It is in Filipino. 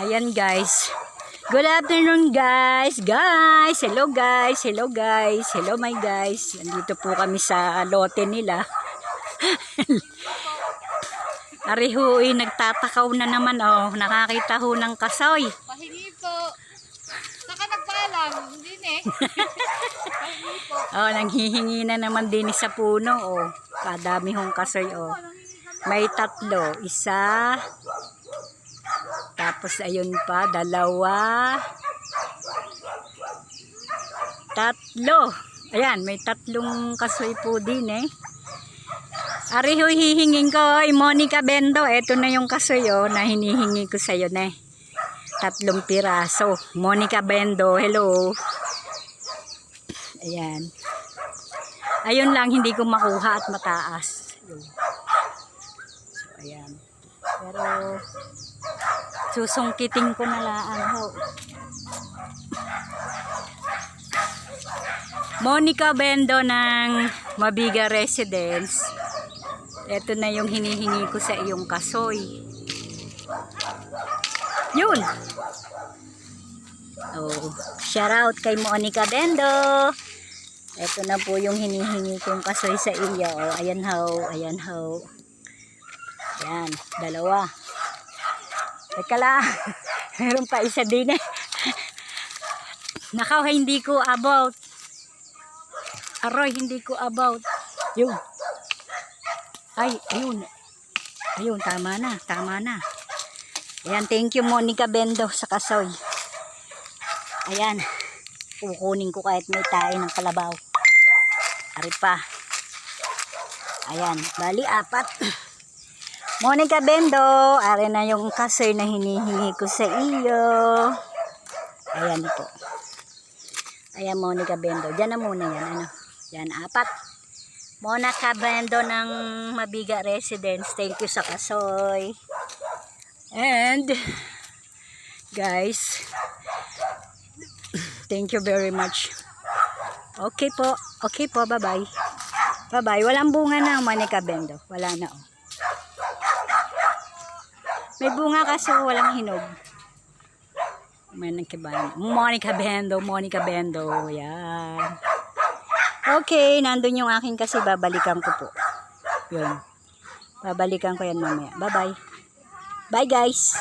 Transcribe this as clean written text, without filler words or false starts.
Ayan guys. Good afternoon guys. Hello guys. Hello my guys. Nandito po kami sa lote nila. Arihoy, nagtatakaw na naman oh. Nakakita ho ng kasoy. Pahingi po. Saka nagpaalam. Hindi eh. Pahingi po. Oh, nanghihingi na naman din sa puno oh. Kadami hong kasoy oh. May 3. Isa. Tapos ayun pa, 2. 3. Ayan, may 3 kasoy po din eh. Ari ho, hihingin ko, Monica Bendo. Ito na yung kasoy oh, na hinihingi ko sa'yo na 3 piraso. Monica Bendo, hello. Ayan. Ayun lang, hindi ko makuha at mataas. So, ayan. Pero, susungkitin ko na lang ho. Monica Bendo ng Mabiga Residence. Ito na yung hinihingi ko sa iyong kasoy. Yun. Oh, shout out kay Monica Bendo. Ito na po yung hinihingi kong kasoy sa iyo. Oh, ayan ho, ayan ho. Ayan, 2. Teka lang. Meron pa isa din eh. Nakaw, hindi ko about. Aroy, hindi ko about. Yun. Ay, ayun. Ayun, tama na. Ayan, thank you Monica Bendo sa kasoy. Ayan. Kukunin ko kahit may tayo ng kalabaw. Ari pa. Ayan, bali 4. Monica Bendo, ari na yung kasoy na hinihingi ko sa iyo. Ayan po. Ayan Monica Bendo. Diyan na muna yan. Ano? Yan, 4. Monica Bendo ng Mabiga Residence. Thank you sa kasoy. And, guys, thank you very much. Okay po. Bye-bye. Bye-bye. Walang bunga na Monica Bendo. Wala na oh. May bunga kaso walang hinog. Monica Bendo. Yan. Okay, nandun yung akin kasi babalikan ko po. Yun. Babalikan ko yan mamaya. Bye-bye. Bye guys.